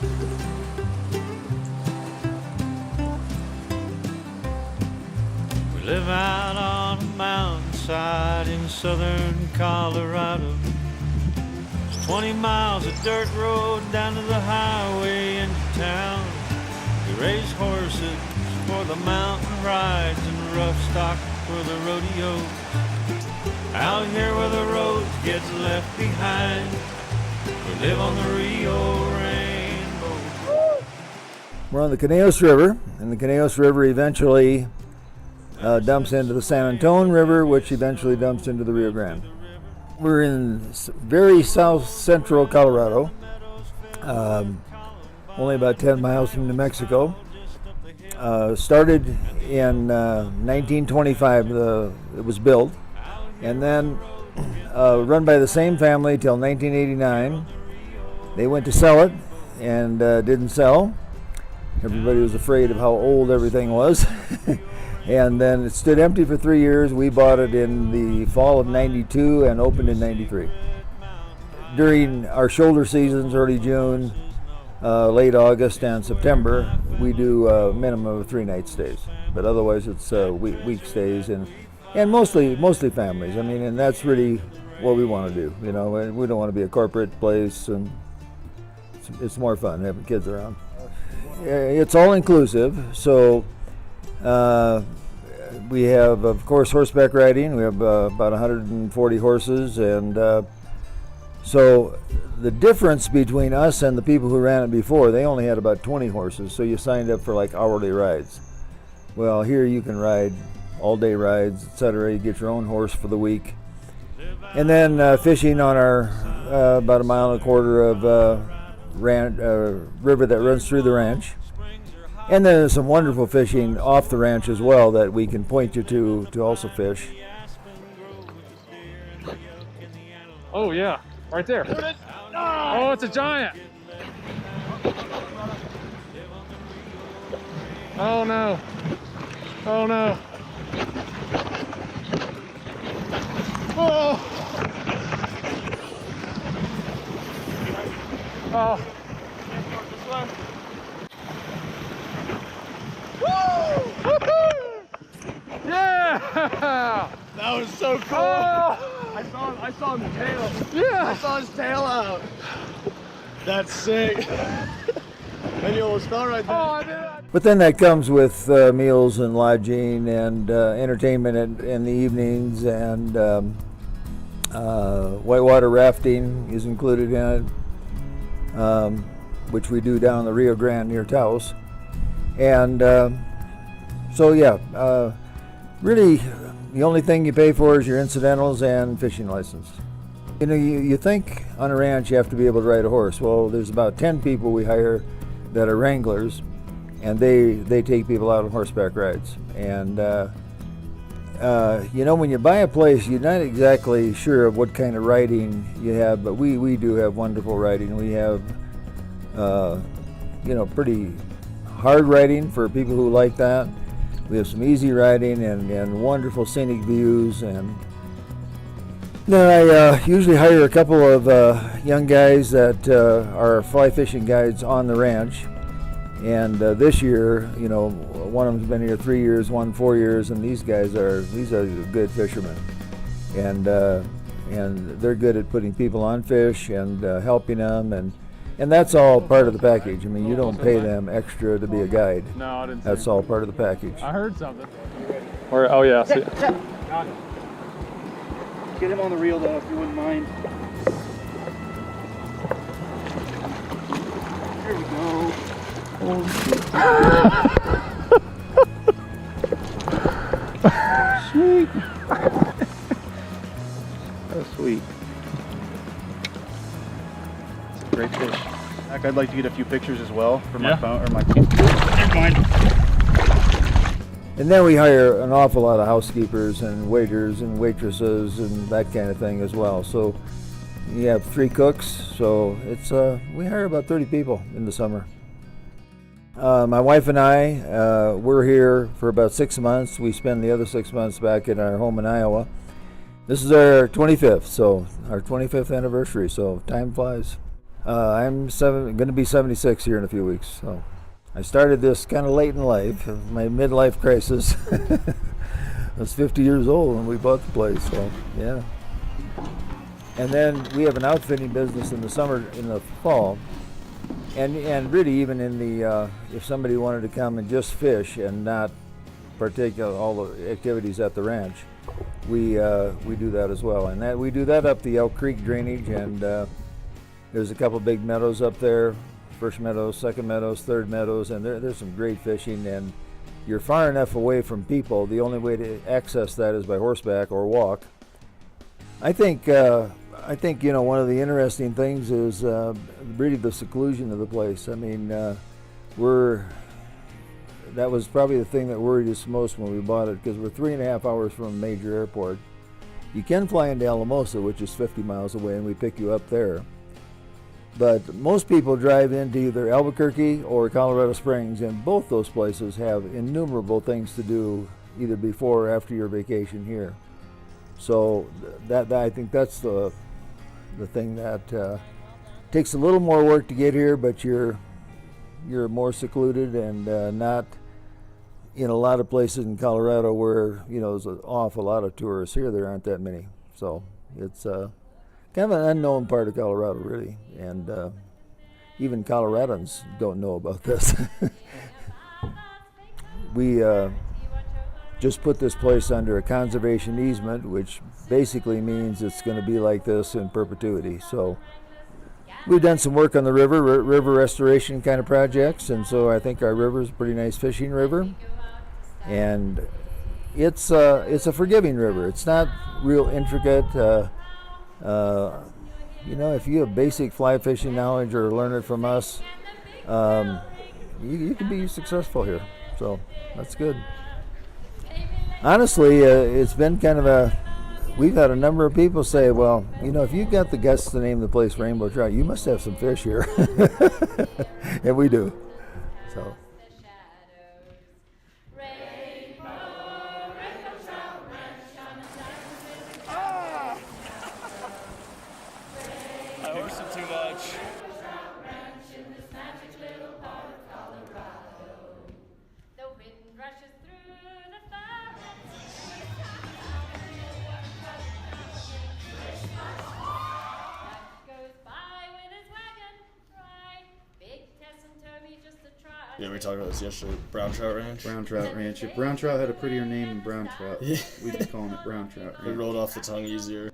We live out on a mountainside in southern Colorado. It's 20 miles of dirt road down to the highway into town. We raise horses for the mountain rides and rough stock for the rodeos. Out here where the road gets left behind, we live on the Rio Rainbow. We're on the Conejos River, and the Conejos River eventually dumps into the San Antonio River, which eventually dumps into the Rio Grande. We're in very south central Colorado, only about 10 miles from New Mexico. Started in 1925, it was built, and then run by the same family till 1989. They went to sell it and didn't sell. Everybody was afraid of how old everything was. And then it stood empty for 3 years. We bought it in the fall of 92 and opened in 93. During our shoulder seasons, early June, late August and September, we do a minimum of 3-night stays. But otherwise it's week stays and mostly families. I mean, and that's really what we want to do. You know, we don't want to be a corporate place, and it's more fun having kids around. It's all inclusive, so we have, of course, horseback riding. We have about 140 horses, and so the difference between us and the people who ran it before, they only had about 20 horses, so you signed up for like hourly rides. Well, here you can ride all-day rides, etc. You get your own horse for the week. And then fishing on our about 1.25 miles of river that runs through the ranch. And then there's some wonderful fishing off the ranch as well that we can point you to also fish. Oh yeah, right there. Oh, it's a giant. Oh no. Oh no. Oh. Oh. Yeah! That was so cool. Oh. I saw his tail. Yeah. I saw his tail out. That's sick. And you'll start right there. Oh, I did. But then that comes with meals and lodging and entertainment in the evenings, and whitewater rafting is included in it, which we do down the Rio Grande near Taos. And so yeah, really the only thing you pay for is your incidentals and fishing license. You know, you think on a ranch you have to be able to ride a horse. Well, there's about 10 people we hire that are wranglers, and they take people out on horseback rides. And you know, when you buy a place, you're not exactly sure of what kind of riding you have, but we do have wonderful riding. We have you know, pretty hard riding for people who like that. We have some easy riding and wonderful scenic views. And then I usually hire a couple of young guys that are fly fishing guides on the ranch. And this year, you know, one of them's been here 3 years, one 4 years, and these are good fishermen. And they're good at putting people on fish and helping them, and that's all part of the package. I mean, you don't pay them extra to be a guide. No, I didn't. That's all part of the package. I heard something. Or, oh yeah. See. Get him on the reel though, if you wouldn't mind. There we go. Sweet. That's sweet. Great fish. I'd like to get a few pictures as well for my phone or my. And then we hire an awful lot of housekeepers and waiters and waitresses and that kind of thing as well. So you have 3 cooks. So it's we hire about 30 people in the summer. My wife and I, we're here for about 6 months. We spend the other 6 months back in our home in Iowa. This is our 25th, so our 25th anniversary. So time flies. I'm going to be 76 here in a few weeks. So I started this kind of late in life, my midlife crisis. I was 50 years old when we bought the place, so yeah. And then we have an outfitting business in the summer, in the fall, and really even in the if somebody wanted to come and just fish and not partake of all the activities at the ranch, we do that as well. And that we do that up the Elk Creek drainage, and there's a couple big meadows up there, first meadows, second meadows, third meadows, and there's some great fishing. And you're far enough away from people. The only way to access that is by horseback or walk. I think one of the interesting things is really the seclusion of the place. I mean, that was probably the thing that worried us most when we bought it, because we're 3.5 hours from a major airport. You can fly into Alamosa, which is 50 miles away, and we pick you up there. But most people drive into either Albuquerque or Colorado Springs, and both those places have innumerable things to do either before or after your vacation here. So that I think that's the thing that takes a little more work to get here, but you're more secluded and not in a lot of places in Colorado where there's an awful lot of tourists. Here there aren't that many, so it's kind of an unknown part of Colorado, really, and even Coloradans don't know about this. We just put this place under a conservation easement, which basically means it's going to be like this in perpetuity. So we've done some work on the river restoration kind of projects, and so I think our river is a pretty nice fishing river, and it's a forgiving river. It's not real intricate. If you have basic fly fishing knowledge or learn it from us, you can be successful here. So that's good. Honestly, it's been kind of we've had a number of people say, well, if you've got the guts to name the place Rainbow Trout, you must have some fish here. And we do. So. Yeah, we talked about this yesterday. Brown Trout Ranch. Brown Trout Ranch. If Brown Trout had a prettier name than Brown Trout, we'd be calling it Brown Trout Ranch. It rolled off the tongue easier.